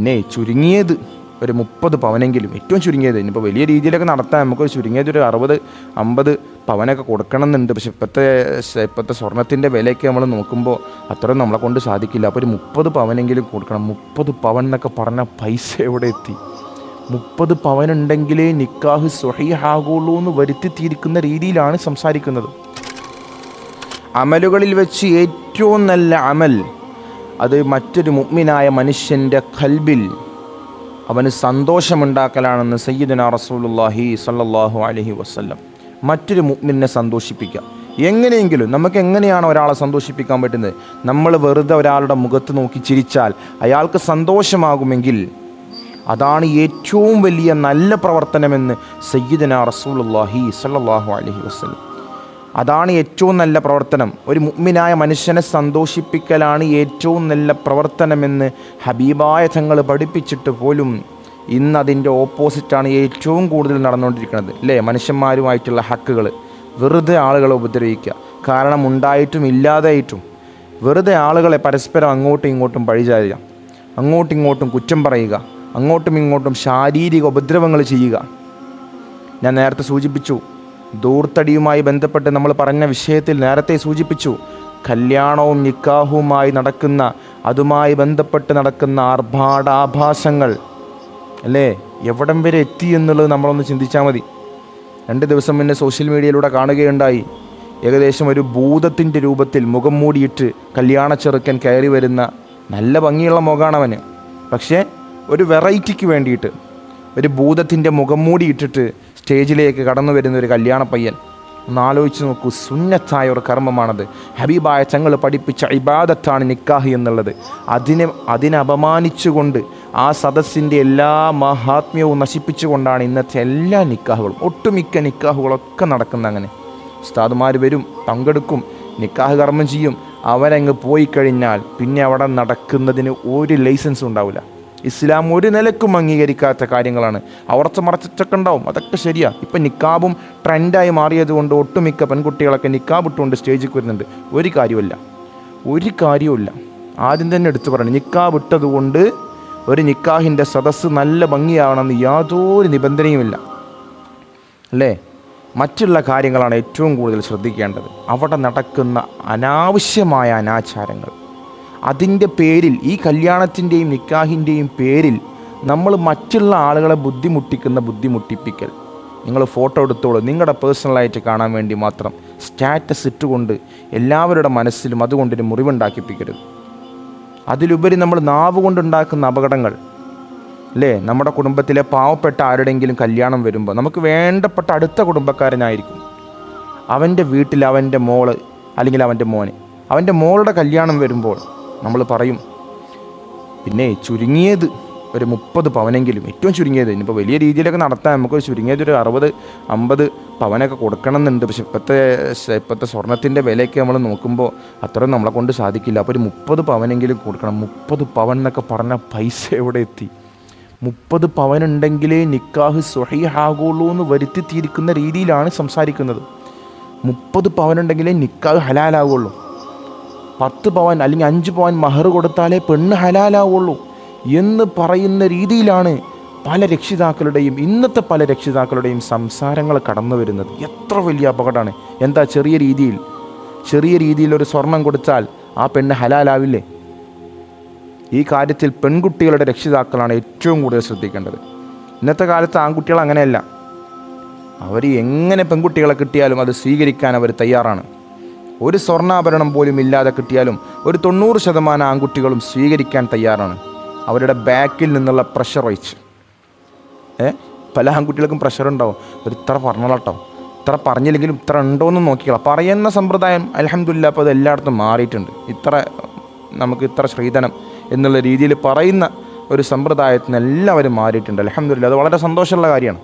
പിന്നെ ചുരുങ്ങിയത് ഒരു 30 പവനെങ്കിലും, ഏറ്റവും ചുരുങ്ങിയത്. ഇനിയിപ്പോൾ വലിയ രീതിയിലൊക്കെ നടത്താൻ നമുക്കൊരു ചുരുങ്ങിയത് ഒരു 60-50 പവനൊക്കെ കൊടുക്കണം എന്നുണ്ട്. പക്ഷെ ഇപ്പോഴത്തെ സ്വർണത്തിൻ്റെ വിലയൊക്കെ നമ്മൾ നോക്കുമ്പോൾ അത്രയും നമ്മളെ കൊണ്ട് സാധിക്കില്ല. അപ്പോൾ ഒരു 30 പവനെങ്കിലും കൊടുക്കണം. 30 പവൻ എന്നൊക്കെ പറഞ്ഞാൽ പൈസ എവിടെ എത്തി? 30 പവനുണ്ടെങ്കിലേ നിക്കാഹ് സ്വഹീഹാകുള്ളൂ എന്ന് വരുത്തിത്തിയിരിക്കുന്ന രീതിയിലാണ് സംസാരിക്കുന്നത്. അമലുകളിൽ വെച്ച് ഏറ്റവും നല്ല അമൽ അത് മറ്റൊരു മുഅ്മിനായ മനുഷ്യൻ്റെ ഖൽബിൽ അവന് സന്തോഷമുണ്ടാക്കലാണെന്ന് സയ്യിദുനാ റസൂലുള്ളാഹി സ്വല്ലല്ലാഹു അലൈഹി വസല്ലം. മറ്റൊരു മുഅ്മിനെ സന്തോഷിപ്പിക്കുക. എങ്ങനെയെങ്കിലും നമുക്ക് എങ്ങനെയാണ് ഒരാളെ സന്തോഷിപ്പിക്കാൻ പറ്റുന്നത്? നമ്മൾ വെറുതെ ഒരാളുടെ മുഖത്ത് നോക്കി ചിരിച്ചാൽ അയാൾക്ക് സന്തോഷമാകുമെങ്കിൽ അതാണ് ഏറ്റവും വലിയ നല്ല പ്രവർത്തനമെന്ന് സയ്യിദുനാ റസൂലുള്ളാഹി സ്വല്ലല്ലാഹു അലൈഹി വസല്ലം. അതാണ് ഏറ്റവും നല്ല പ്രവർത്തനം. ഒരു മുഅ്മിനായ മനുഷ്യനെ സന്തോഷിപ്പിക്കലാണ് ഏറ്റവും നല്ല പ്രവർത്തനമെന്ന് ഹബീബായ തങ്ങൾ പഠിപ്പിച്ചിട്ട് പോലും ഇന്ന് അതിൻ്റെ ഓപ്പോസിറ്റാണ് ഏറ്റവും കൂടുതൽ നടന്നുകൊണ്ടിരിക്കുന്നത്, അല്ലേ? മനുഷ്യന്മാരുമായിട്ടുള്ള ഹക്കുകൾ വെറുതെ ആളുകളെ ഉപദ്രവിക്കുക. കാരണം ഉണ്ടായിട്ടും ഇല്ലാതായിട്ടും വെറുതെ ആളുകളെ പരസ്പരം അങ്ങോട്ടും ഇങ്ങോട്ടും പഴിചാരുക, അങ്ങോട്ടും ഇങ്ങോട്ടും കുറ്റം പറയുക, അങ്ങോട്ടും ഇങ്ങോട്ടും ശാരീരിക ഉപദ്രവങ്ങൾ ചെയ്യുക. ഞാൻ നേരത്തെ സൂചിപ്പിച്ചു, ധൂർത്തടിയുമായി ബന്ധപ്പെട്ട് നമ്മൾ പറഞ്ഞ വിഷയത്തിൽ നേരത്തെ സൂചിപ്പിച്ചു. കല്യാണവും നിക്കാഹുമായി നടക്കുന്ന, അതുമായി ബന്ധപ്പെട്ട് നടക്കുന്ന ആർഭാടാഭാസങ്ങൾ, അല്ലേ, എവിടം വരെ എത്തി എന്നുള്ളത് നമ്മളൊന്ന് ചിന്തിച്ചാൽ മതി. 2 ദിവസം മുന്നേ സോഷ്യൽ മീഡിയയിലൂടെ കാണുകയുണ്ടായി, ഏകദേശം ഒരു ഭൂതത്തിൻ്റെ രൂപത്തിൽ മുഖം മൂടിയിട്ട് കല്യാണ ചെറുക്കൻ കയറി വരുന്ന, നല്ല ഭംഗിയുള്ള മുഖമാണവന്, പക്ഷേ ഒരു വെറൈറ്റിക്ക് വേണ്ടിയിട്ട് ഒരു ഭൂതത്തിൻ്റെ മുഖം മൂടിയിട്ടിട്ട് സ്റ്റേജിലേക്ക് കടന്നു വരുന്ന ഒരു കല്യാണ പയ്യൻ. ഒന്ന് ആലോചിച്ച് നോക്കൂ, സുന്നത്തായ ഒരു കർമ്മമാണത്. ഹബീബായ തങ്ങൾ പഠിപ്പിച്ച ഇബാദത്താണ് നിക്കാഹ് എന്നുള്ളത്. അതിനെ അപമാനിച്ചുകൊണ്ട് ആ സദസ്സിൻ്റെ എല്ലാ മഹാത്മ്യവും നശിപ്പിച്ചുകൊണ്ടാണ് ഇന്നത്തെ എല്ലാ നിക്കാഹുകളും, ഒട്ടുമിക്ക നിക്കാഹുകളൊക്കെ നടക്കുന്ന. അങ്ങനെ ഉസ്താദുമാർ വരും, പങ്കെടുക്കും, നിക്കാഹ് കർമ്മം ചെയ്യും. അവരങ്ങ് പോയി കഴിഞ്ഞാൽ പിന്നെ അവിടെ നടക്കുന്നതിന് ഒരു ലൈസൻസും ഉണ്ടാവില്ല. ഇസ്ലാം ഒരു നിലക്കും അംഗീകരിക്കാത്ത കാര്യങ്ങളാണ്. അവർച്ച മറച്ചൊക്കെ ഉണ്ടാവും, അതൊക്കെ ശരിയാണ്. ഇപ്പം നിക്കാബും ട്രെൻഡായി മാറിയതുകൊണ്ട് ഒട്ടുമിക്ക പെൺകുട്ടികളൊക്കെ നിക്കാബ് ഇട്ടുകൊണ്ട് സ്റ്റേജിൽ വരുന്നുണ്ട്. ഒരു കാര്യവുമില്ല. ആദ്യം തന്നെ എടുത്തു പറഞ്ഞു, നിക്കാബ് ഇട്ടതുകൊണ്ട് ഒരു നിക്കാഹിൻ്റെ സദസ്സ് നല്ല ഭംഗിയാവണമെന്ന് യാതൊരു നിബന്ധനയുമില്ല, അല്ലേ? മറ്റുള്ള കാര്യങ്ങളാണ് ഏറ്റവും കൂടുതൽ ശ്രദ്ധിക്കേണ്ടത്. അവിടെ നടക്കുന്ന അനാവശ്യമായ അനാചാരങ്ങൾ, അതിൻ്റെ പേരിൽ, ഈ കല്യാണത്തിൻ്റെയും നിക്കാഹിൻ്റെയും പേരിൽ നമ്മൾ മറ്റുള്ള ആളുകളെ ബുദ്ധിമുട്ടിപ്പിക്കൽ. നിങ്ങൾ ഫോട്ടോ എടുത്തോളൂ, നിങ്ങളുടെ പേഴ്സണലായിട്ട് കാണാൻ വേണ്ടി മാത്രം സ്റ്റാറ്റസ് ഇട്ടുകൊണ്ട് എല്ലാവരുടെ മനസ്സിലും അതുകൊണ്ടൊരു മുറിവുണ്ടാക്കിപ്പിക്കരുത്. അതിലുപരി നമ്മൾ നാവ് കൊണ്ടുണ്ടാക്കുന്ന അപകടങ്ങൾ, അല്ലേ? നമ്മുടെ കുടുംബത്തിലെ പാവപ്പെട്ട ആരുടെയെങ്കിലും കല്യാണം വരുമ്പോൾ നമുക്ക് വേണ്ടപ്പെട്ട അടുത്ത കുടുംബക്കാരനായിരിക്കും, അവൻ്റെ വീട്ടിൽ അവൻ്റെ മോള് അല്ലെങ്കിൽ അവൻ്റെ മോന്, അവൻ്റെ മോളുടെ കല്യാണം വരുമ്പോൾ നമ്മൾ പറയും, പിന്നെ ചുരുങ്ങിയത് ഒരു 30 പവനെങ്കിലും, ഏറ്റവും ചുരുങ്ങിയത്. ഇനിയിപ്പോൾ വലിയ രീതിയിലൊക്കെ നടത്താൻ നമുക്കൊരു ചുരുങ്ങിയത് ഒരു 60-50 പവനൊക്കെ കൊടുക്കണം എന്നുണ്ട്. പക്ഷെ ഇപ്പോഴത്തെ സ്വർണത്തിൻ്റെ വിലയൊക്കെ നമ്മൾ നോക്കുമ്പോൾ അത്രയും നമ്മളെ കൊണ്ട് സാധിക്കില്ല. അപ്പോൾ ഒരു 30 പവനെങ്കിലും കൊടുക്കണം. 30 പവൻ എന്നൊക്കെ പറഞ്ഞാൽ പൈസ എവിടെ എത്തി? 30 പവനുണ്ടെങ്കിലേ നിക്കാഹ് സ്വഹീഹാകുള്ളൂ എന്ന് വരുത്തിത്തിയിരിക്കുന്ന രീതിയിലാണ് സംസാരിക്കുന്നത്. 30 പവനുണ്ടെങ്കിലേ നിക്കാഹ് ഹലാലാവുള്ളൂ. 10 പവൻ അല്ലെങ്കിൽ 5 പവൻ മഹർ കൊടുത്താലേ പെണ്ണ് ഹലാലാവുള്ളൂ എന്ന് പറയുന്ന രീതിയിലാണ് ഇന്നത്തെ പല രക്ഷിതാക്കളുടെയും സംസാരങ്ങൾ കടന്നു വരുന്നത്. എത്ര വലിയ അപകടമാണ്! എന്താ, ചെറിയ രീതിയിൽ ഒരു സ്വർണം കൊടുത്താൽ ആ പെണ്ണ് ഹലാലാവില്ലേ? ഈ കാര്യത്തിൽ പെൺകുട്ടികളുടെ രക്ഷിതാക്കളാണ് ഏറ്റവും കൂടുതൽ ശ്രദ്ധിക്കേണ്ടത്. ഇന്നത്തെ കാലത്ത് ആൺകുട്ടികൾ അങ്ങനെയല്ല. അവർ എങ്ങനെ പെൺകുട്ടികളെ കിട്ടിയാലും അത് സ്വീകരിക്കാൻ അവർ തയ്യാറാണ്. ഒരു സ്വർണ്ണാഭരണം പോലും ഇല്ലാതെ കിട്ടിയാലും ഒരു 90% ആൺകുട്ടികളും സ്വീകരിക്കാൻ തയ്യാറാണ്. അവരുടെ ബാക്കിൽ നിന്നുള്ള പ്രഷർ വഹിച്ച് പല ആൺകുട്ടികൾക്കും പ്രഷർ ഉണ്ടാവും. ഒരു ഇത്ര പറഞ്ഞോളട്ടോ, ഇത്ര പറഞ്ഞില്ലെങ്കിലും ഇത്ര ഉണ്ടോയെന്ന് നോക്കിക്കളാം പറയുന്ന സമ്പ്രദായം അൽഹംദുലില്ലാ അപ്പോൾ അത് എല്ലായിടത്തും മാറിയിട്ടുണ്ട്. നമുക്ക് ഇത്ര ശ്രീധനം എന്നുള്ള രീതിയിൽ പറയുന്ന ഒരു സമ്പ്രദായത്തിന് എല്ലാവരും മാറിയിട്ടുണ്ട്. അൽഹംദുലില്ലാ, അത് വളരെ സന്തോഷമുള്ള കാര്യമാണ്.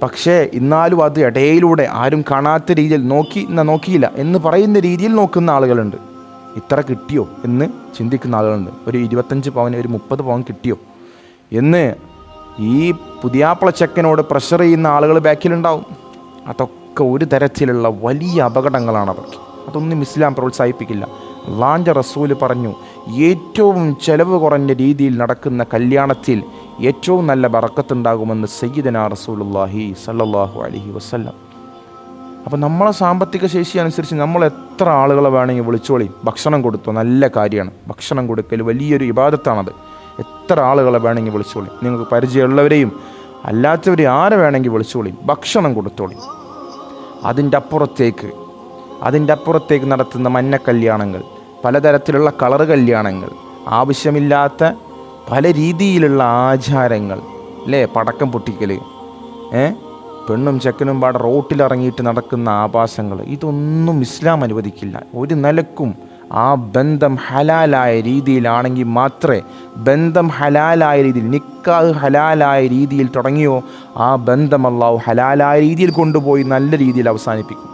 പക്ഷേ എന്നാലും അത് ഇടയിലൂടെ ആരും കാണാത്ത രീതിയിൽ നോക്കിയില്ല എന്ന് പറയുന്ന രീതിയിൽ നോക്കുന്ന ആളുകളുണ്ട്. ഇത്ര കിട്ടിയോ എന്ന് ചിന്തിക്കുന്ന ആളുകളുണ്ട്. ഒരു 25 പവന് ഒരു 30 പവൻ കിട്ടിയോ എന്ന് ഈ പുതിയാപ്പള ചെക്കനോട് പ്രഷർ ചെയ്യുന്ന ആളുകൾ ബാക്കിലുണ്ടാവും. അതൊക്കെ ഒരു തരത്തിലുള്ള വലിയ അപകടങ്ങളാണ്. അതൊന്നും ഇസ്ലാം പ്രോത്സാഹിപ്പിക്കില്ല. അള്ളാൻ്റെ റസൂല് പറഞ്ഞു, ഏറ്റവും ചെലവ് കുറഞ്ഞ രീതിയിൽ നടക്കുന്ന കല്യാണത്തിൽ ഏറ്റവും നല്ല ബറക്കത്തുണ്ടാകുമെന്ന് സയ്യിദനാ റസൂലുള്ളാഹി സ്വല്ലല്ലാഹു അലൈഹി വസല്ലം. അപ്പോൾ നമ്മളെ സാമ്പത്തിക ശേഷി അനുസരിച്ച് നമ്മൾ എത്ര ആളുകളെ വേണമെങ്കിൽ വിളിച്ചോളി. ഭക്ഷണം കൊടുത്തോ, നല്ല കാര്യമാണ്. ഭക്ഷണം കൊടുക്കൽ വലിയൊരു ഇബാദത്താണത്. എത്ര ആളുകളെ വേണമെങ്കിൽ വിളിച്ചോളി. നിങ്ങൾക്ക് പരിചയമുള്ളവരെയും അല്ലാത്തവരെയും ആരെ വേണമെങ്കിൽ വിളിച്ചോളി, ഭക്ഷണം കൊടുത്തോളി. അതിൻ്റെ അപ്പുറത്തേക്ക് നടത്തുന്ന മഞ്ഞ കല്യാണങ്ങൾ, പലതരത്തിലുള്ള കളർ കല്യാണങ്ങൾ, ആവശ്യമില്ലാത്ത പല രീതിയിലുള്ള ആചാരങ്ങൾ, അല്ലേ, പടക്കം പൊട്ടിക്കൽ, പെണ്ണും ചെക്കനും പാടെ റോട്ടിലിറങ്ങിയിട്ട് നടക്കുന്ന ആഭാസങ്ങൾ, ഇതൊന്നും ഇസ്ലാം അനുവദിക്കില്ല. ഒരു നിലക്കും ആ ബന്ധം ഹലാലായ രീതിയിലാണെങ്കിൽ മാത്രമേ, ബന്ധം ഹലാലായ രീതിയിൽ, നിക്കാഹ് ഹലാലായ രീതിയിൽ തുടങ്ങിയോ ആ ബന്ധം അല്ലാഹു ഹലാലായ രീതിയിൽ കൊണ്ടുപോയി നല്ല രീതിയിൽ അവസാനിപ്പിക്കും.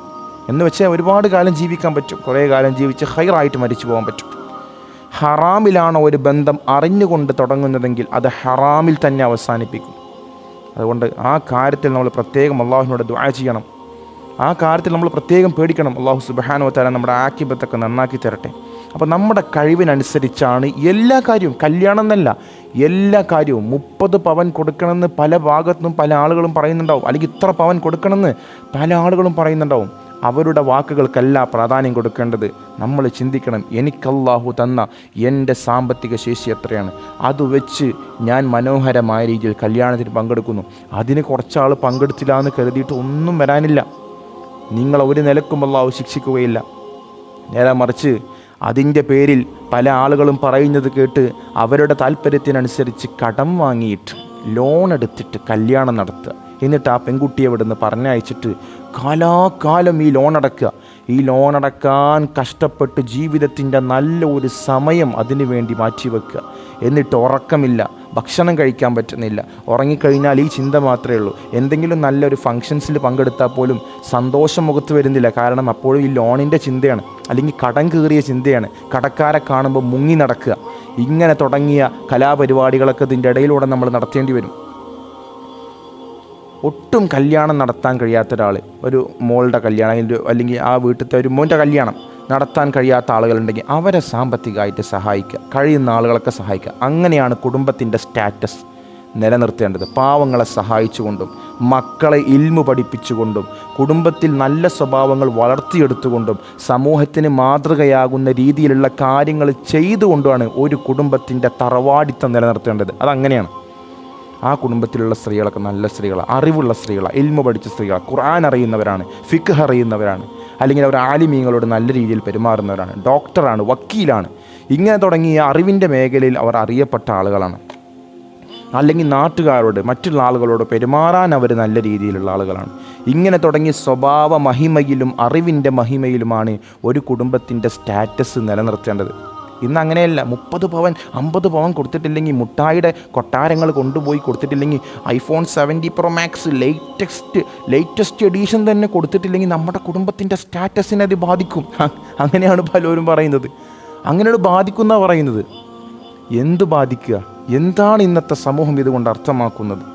എന്ന് വെച്ചാൽ ഒരുപാട് കാലം ജീവിക്കാൻ പറ്റും, കുറേ കാലം ജീവിച്ച് ഹൈറായിട്ട് മരിച്ചു പോകാൻ പറ്റും. ഹറാമിലാണ് ഒരു ബന്ധം അറിഞ്ഞുകൊണ്ട് തുടങ്ങുന്നതെങ്കിൽ അത് ഹറാമിൽ തന്നെ അവസാനിപ്പിക്കും. അതുകൊണ്ട് ആ കാര്യത്തിൽ നമ്മൾ പ്രത്യേകം അള്ളാഹുവിനോട് ദുആ ചെയ്യണം. ആ കാര്യത്തിൽ നമ്മൾ പ്രത്യേകം പേടിക്കണം. അള്ളാഹു സുബ്ഹാനഹു വ തആല നമ്മുടെ ആക്കിബത്തൊക്കെ നന്നാക്കി തരട്ടെ. അപ്പോൾ നമ്മുടെ കഴിവിനനുസരിച്ചാണ് എല്ലാ കാര്യവും, കല്യാണം എന്നല്ല, എല്ലാ കാര്യവും. 30 പവൻ കൊടുക്കണമെന്ന് പല ഭാഗത്തുനിന്നും പല ആളുകളും പറയുന്നുണ്ടാവും, അല്ലെങ്കിൽ ഇത്ര പവൻ കൊടുക്കണമെന്ന് പല ആളുകളും പറയുന്നുണ്ടാവും. അവരുടെ വാക്കുകൾക്കല്ല പ്രാധാന്യം കൊടുക്കേണ്ടത്. നമ്മൾ ചിന്തിക്കണം, എനിക്കല്ലാഹു തന്ന എൻ്റെ സാമ്പത്തിക ശേഷി എത്രയാണ്, അത് വെച്ച് ഞാൻ മനോഹരമായ രീതിയിൽ കല്യാണത്തിന് പങ്കെടുക്കുന്നു. അതിന് കുറച്ചാൾ പങ്കെടുത്തില്ല എന്ന് കരുതിയിട്ട് ഒന്നും വരാനില്ല. നിങ്ങളെ ഒരു നിലക്കും അല്ലാഹു ശിക്ഷിക്കുകയില്ല. നേരെ മറിച്ച് അതിൻ്റെ പേരിൽ പല ആളുകളും പറയുന്നത് കേട്ട് അവരുടെ താല്പര്യത്തിനനുസരിച്ച് കടം വാങ്ങിയിട്ട് ലോൺ എടുത്തിട്ട് കല്യാണം നടത്തുക, എന്നിട്ട് ആ പെൺകുട്ടിയെ ഇവിടുന്ന് പറഞ്ഞയച്ചിട്ട് കാലാകാലം ഈ ലോൺ അടക്കുക. ഈ ലോൺ അടക്കാൻ കഷ്ടപ്പെട്ട് ജീവിതത്തിൻ്റെ നല്ല ഒരു സമയം അതിനു വേണ്ടി മാറ്റിവെക്കുക. എന്നിട്ട് ഉറക്കമില്ല, ഭക്ഷണം കഴിക്കാൻ പറ്റുന്നില്ല. ഉറങ്ങിക്കഴിഞ്ഞാൽ ഈ ചിന്ത മാത്രമേ ഉള്ളൂ. എന്തെങ്കിലും നല്ലൊരു ഫങ്ഷൻസിൽ പങ്കെടുത്താൽ പോലും സന്തോഷം മുഖത്ത് വരുന്നില്ല. കാരണം അപ്പോഴും ഈ ലോണിൻ്റെ ചിന്തയാണ്, അല്ലെങ്കിൽ കടം കീറിയ ചിന്തയാണ്. കടക്കാരെ കാണുമ്പോൾ മുങ്ങി നടക്കുക. ഇങ്ങനെ തുടങ്ങിയ കലാപരിപാടികളൊക്കെ ഇതിൻ്റെ ഇടയിലൂടെ നമ്മൾ നടത്തേണ്ടി വരും. ഒട്ടും കല്യാണം നടത്താൻ കഴിയാത്ത ഒരാൾ, ഒരു മോളുടെ കല്യാണം അല്ലെങ്കിൽ ആ വീട്ടിലത്തെ ഒരു മോൻ്റെ കല്യാണം നടത്താൻ കഴിയാത്ത ആളുകളുണ്ടെങ്കിൽ അവരെ സാമ്പത്തികമായിട്ട് സഹായിക്കുക, കഴിയുന്ന ആളുകളൊക്കെ സഹായിക്കുക. അങ്ങനെയാണ് കുടുംബത്തിൻ്റെ സ്റ്റാറ്റസ് നിലനിർത്തേണ്ടത്. പാവങ്ങളെ സഹായിച്ചുകൊണ്ടും മക്കളെ ഇൽമു പഠിപ്പിച്ചുകൊണ്ടും കുടുംബത്തിൽ നല്ല സ്വഭാവങ്ങൾ വളർത്തിയെടുത്തുകൊണ്ടും സമൂഹത്തിന് മാതൃകയാകുന്ന രീതിയിലുള്ള കാര്യങ്ങൾ ചെയ്തുകൊണ്ടുമാണ് ഒരു കുടുംബത്തിൻ്റെ തറവാടിത്തം നിലനിർത്തേണ്ടത്. അതങ്ങനെയാണ്. ആ കുടുംബത്തിലുള്ള സ്ത്രീകളൊക്കെ നല്ല സ്ത്രീകളാണ്, അറിവുള്ള സ്ത്രീകളാണ്, ഇൽമു പഠിച്ച സ്ത്രീകളാണ്, ഖുർആൻ അറിയുന്നവരാണ്, ഫിഖ് അറിയുന്നവരാണ്, അല്ലെങ്കിൽ അവർ ആലിമീങ്ങളോട് നല്ല രീതിയിൽ പെരുമാറുന്നവരാണ്, ഡോക്ടറാണ്, വക്കീലാണ്. ഇങ്ങനെ തുടങ്ങിയ അറിവിൻ്റെ മേഖലയിൽ അവർ അറിയപ്പെട്ട ആളുകളാണ്. അല്ലെങ്കിൽ നാട്ടുകാരോട്, മറ്റുള്ള ആളുകളോട് പെരുമാറാൻ അവർ നല്ല രീതിയിലുള്ള ആളുകളാണ്. ഇങ്ങനെ തുടങ്ങി സ്വഭാവ മഹിമയിലും അറിവിൻ്റെ മഹിമയിലുമാണ് ഒരു കുടുംബത്തിൻ്റെ സ്റ്റാറ്റസ് നിലനിർത്തേണ്ടത്. ഇന്ന് അങ്ങനെയല്ല. 30 പവൻ 50 പവൻ കൊടുത്തിട്ടില്ലെങ്കിൽ, മുട്ടായിയുടെ കൊട്ടാരങ്ങൾ കൊണ്ടുപോയി കൊടുത്തിട്ടില്ലെങ്കിൽ, iPhone 70 Pro Max latest edition തന്നെ കൊടുത്തിട്ടില്ലെങ്കിൽ നമ്മുടെ കുടുംബത്തിൻ്റെ സ്റ്റാറ്റസിനെ അത് ബാധിക്കും. അങ്ങനെയാണ് പലരും പറയുന്നത്. അങ്ങനെയാണ് ബാധിക്കുന്ന പറയുന്നത്. എന്ത് ബാധിക്കുക? എന്താണ് ഇന്നത്തെ സമൂഹം ഇതുകൊണ്ട് അർത്ഥമാക്കുന്നത്?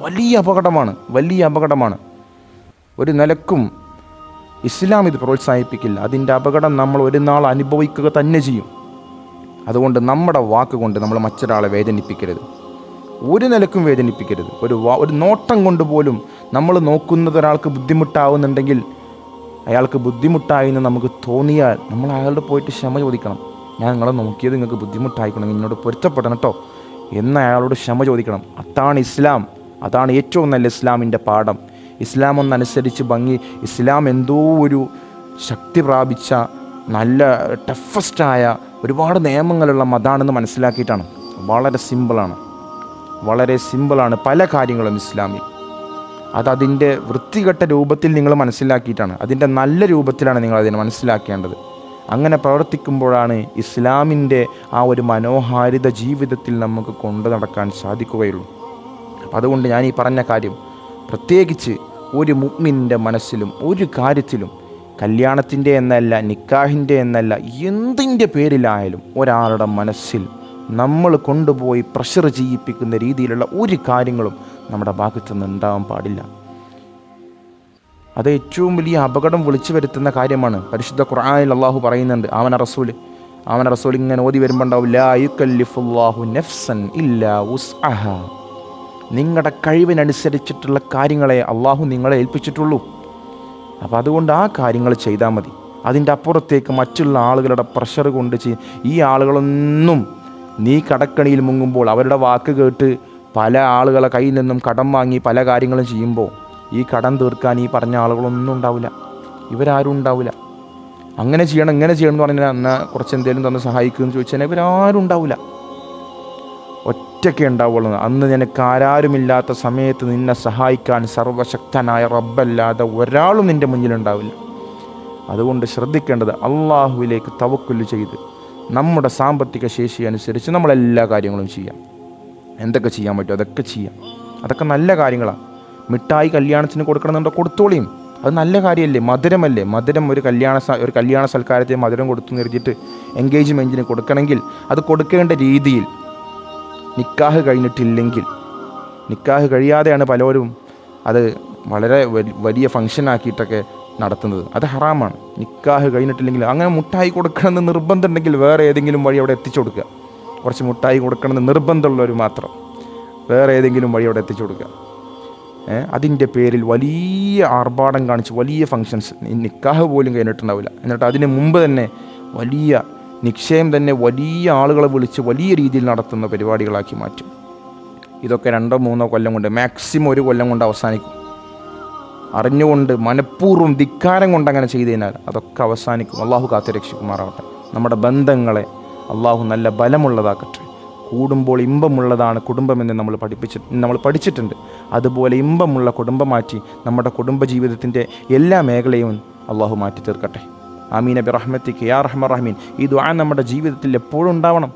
വലിയ അപകടമാണ്. ഒരു നിലക്കും ഇസ്ലാം ഇത് പ്രോത്സാഹിപ്പിക്കില്ല. അതിൻ്റെ അപകടം നമ്മൾ ഒരു നാൾ അനുഭവിക്കുക തന്നെ ചെയ്യും. അതുകൊണ്ട് നമ്മുടെ വാക്കുകൊണ്ട് നമ്മൾ മറ്റൊരാളെ വേദനിപ്പിക്കരുത്, ഒരു നിലക്കും വേദനിപ്പിക്കരുത്. ഒരു നോട്ടം കൊണ്ട് പോലും നമ്മൾ നോക്കുന്നത് ഒരാൾക്ക് ബുദ്ധിമുട്ടാവുന്നുണ്ടെങ്കിൽ, അയാൾക്ക് ബുദ്ധിമുട്ടായി എന്ന് നമുക്ക് തോന്നിയാൽ നമ്മൾ അയാളോട് പോയിട്ട് ക്ഷമ ചോദിക്കണം. ഞാൻ നിങ്ങളെ നോക്കിയത് നിങ്ങൾക്ക് ബുദ്ധിമുട്ടായിക്കണം, എന്നോട് പൊരുത്തപ്പെടണം കേട്ടോ എന്ന് അയാളോട് ക്ഷമ ചോദിക്കണം. അതാണ് ഇസ്ലാം. അതാണ് ഏറ്റവും നല്ല ഇസ്ലാമിൻ്റെ പാഠം. ഇസ്ലാം ഒന്നനുസരിച്ച് ഭംഗി, ഇസ്ലാം എന്തോ ഒരു ശക്തി പ്രാപിച്ച നല്ല ടഫസ്റ്റായ ഒരുപാട് നിയമങ്ങളുള്ള മതമാണെന്ന് മനസ്സിലാക്കിയിട്ടാണ്. വളരെ സിമ്പിളാണ് പല കാര്യങ്ങളും ഇസ്ലാമിൽ. അതിൻ്റെ വൃത്തികെട്ട രൂപത്തിൽ നിങ്ങൾ മനസ്സിലാക്കിയിട്ടാണ്, അതിൻ്റെ നല്ല രൂപത്തിലാണ് നിങ്ങൾ അതിനെ മനസ്സിലാക്കേണ്ടത്. അങ്ങനെ പ്രവർത്തിക്കുമ്പോഴാണ് ഇസ്ലാമിൻ്റെ ആ ഒരു മനോഹാരിത ജീവിതത്തിൽ നമുക്ക് കൊണ്ടു നടക്കാൻ സാധിക്കുകയുള്ളൂ. അപ്പം അതുകൊണ്ട് ഞാൻ ഈ പറഞ്ഞ കാര്യം പ്രത്യേകിച്ച് ഒരു മുഅ്മിനിൻ്റെ മനസ്സിലും ഒരു കാര്യത്തിലും, കല്യാണത്തിൻ്റെ എന്നല്ല, നിക്കാഹിൻ്റെ എന്നല്ല, എന്തിൻ്റെ പേരിലായാലും ഒരാളുടെ മനസ്സിൽ നമ്മൾ കൊണ്ടുപോയി പ്രഷർ ചെയ്യിപ്പിക്കുന്ന രീതിയിലുള്ള ഒരു കാര്യങ്ങളും നമ്മുടെ ഭാഗത്തു നിന്ന് ഉണ്ടാവാൻ പാടില്ല. അത് ഏറ്റവും വലിയ അപകടം വിളിച്ചു വരുത്തുന്ന കാര്യമാണ്. പരിശുദ്ധ ഖുർആനിൽ അല്ലാഹു പറയുന്നുണ്ട്, ആമന റസൂൽ അവൻ റസൂൽ ഇങ്ങനെ ഓതി വരുമ്പോൾ ഉണ്ടാവും, ലാ യുകല്ലിഫുല്ലാഹു നഫ്സൻ ഇല്ലാ വുസ്അഹാ. നിങ്ങളുടെ കഴിവിനനുസരിച്ചിട്ടുള്ള കാര്യങ്ങളെ അള്ളാഹു നിങ്ങളെ ഏൽപ്പിച്ചിട്ടുള്ളൂ. അപ്പോൾ അതുകൊണ്ട് ആ കാര്യങ്ങൾ ചെയ്താൽ മതി. അതിൻ്റെ അപ്പുറത്തേക്ക് മറ്റുള്ള ആളുകളുടെ പ്രഷർ കൊണ്ട് ഈ ആളുകളൊന്നും നീ കടക്കണിയിൽ മുങ്ങുമ്പോൾ അവരുടെ വാക്ക് കേട്ട് പല ആളുകളെ കയ്യിൽ നിന്നും കടം വാങ്ങി പല കാര്യങ്ങളും ചെയ്യുമ്പോൾ ഈ കടം തീർക്കാൻ ഈ പറഞ്ഞ ആളുകളൊന്നും ഉണ്ടാവില്ല, ഇവരാരും ഉണ്ടാവില്ല. അങ്ങനെ ചെയ്യണം ഇങ്ങനെ ചെയ്യണം എന്ന് പറഞ്ഞാൽ എന്നാൽ കുറച്ച് എന്തെങ്കിലും തന്ന് സഹായിക്കുമെന്ന് ചോദിച്ചാൽ ഇവരാരും ഉണ്ടാവില്ല, ഒറ്റയ്ക്ക് ഉണ്ടാവുള്ളൂ. അന്ന് നിനക്ക് ആരാരുമില്ലാത്ത സമയത്ത് നിന്നെ സഹായിക്കാൻ സർവശക്തനായ റബ്ബല്ലാതെ ഒരാളും നിൻ്റെ മുന്നിലുണ്ടാവില്ല. അതുകൊണ്ട് ശ്രദ്ധിക്കേണ്ടത് അള്ളാഹുവിലേക്ക് തവക്കുല് ചെയ്ത് നമ്മുടെ സാമ്പത്തിക ശേഷി അനുസരിച്ച് നമ്മളെല്ലാ കാര്യങ്ങളും ചെയ്യാം. എന്തൊക്കെ ചെയ്യാൻ പറ്റുമോ അതൊക്കെ ചെയ്യാം. അതൊക്കെ നല്ല കാര്യങ്ങളാണ്. മിഠായി കല്യാണത്തിന് കൊടുക്കണമെന്നുണ്ടോ കൊടുത്തോളിയും, അത് നല്ല കാര്യമല്ലേ. മധുരമല്ലേ, മധുരം ഒരു കല്യാണ സൽക്കാരത്തിന് മധുരം കൊടുത്തു നിർത്തിയിട്ട് എൻഗേജ്മെൻറ്റിന് കൊടുക്കണമെങ്കിൽ അത് കൊടുക്കേണ്ട രീതിയിൽ, നിക്കാഹ് കഴിഞ്ഞിട്ടില്ലെങ്കിൽ, നിക്കാഹ് കഴിയാതെയാണ് പലരും അത് വളരെ വലിയ ഫംഗ്ഷൻ ആക്കിയിട്ടൊക്കെ നടത്തുന്നത്, അത് ഹറാമാണ്. നിക്കാഹ് കഴിഞ്ഞിട്ടില്ലെങ്കിൽ അങ്ങനെ മുട്ടായി കൊടുക്കണമെന്ന് നിർബന്ധമുണ്ടെങ്കിൽ വേറെ ഏതെങ്കിലും വഴി അവിടെ എത്തിച്ചു കൊടുക്കുക. കുറച്ച് മുട്ടായി കൊടുക്കണമെന്ന് നിർബന്ധമുള്ളവർ മാത്രം വേറെ ഏതെങ്കിലും വഴി അവിടെ എത്തിച്ചു കൊടുക്കുക. അതിൻ്റെ പേരിൽ വലിയ ആർഭാടം കാണിച്ച് വലിയ ഫങ്ഷൻസ്, നിക്കാഹ് പോലും കഴിഞ്ഞിട്ടുണ്ടാവില്ല, എന്നിട്ട് അതിന് മുമ്പ് തന്നെ വലിയ നിക്ഷയം തന്നെ വലിയ ആളുകളെ വിളിച്ച് വലിയ രീതിയിൽ നടത്തുന്ന പരിപാടികളാക്കി മാറ്റും. ഇതൊക്കെ 2-3 കൊല്ലം കൊണ്ട്, മാക്സിമം 1 കൊല്ലം കൊണ്ട് അവസാനിക്കും. അറിഞ്ഞുകൊണ്ട് മനഃപൂർവ്വം ധിക്കാരം കൊണ്ട് അങ്ങനെ ചെയ്തു കഴിഞ്ഞാൽ അതൊക്കെ അവസാനിക്കും. അള്ളാഹു കാത്തുരക്ഷിക്കുമാറാവട്ടെ. നമ്മുടെ ബന്ധങ്ങളെ അള്ളാഹു നല്ല ബലമുള്ളതാക്കട്ടെ. കൂടുമ്പോൾ ഇമ്പമുള്ളതാണ് കുടുംബമെന്ന് നമ്മൾ പഠിച്ചിട്ടുണ്ട്. അതുപോലെ ഇമ്പമുള്ള കുടുംബമാറ്റി നമ്മുടെ കുടുംബജീവിതത്തിൻ്റെ എല്ലാ മേഖലയും അള്ളാഹു മാറ്റി തീർക്കട്ടെ. ആമീൻ ബിറഹ്മതിക യാ അർഹമർ റഹീമീൻ. ഈ ദുആ നമ്മുടെ ജീവിതത്തിൽ എപ്പോഴും ഉണ്ടാവണം.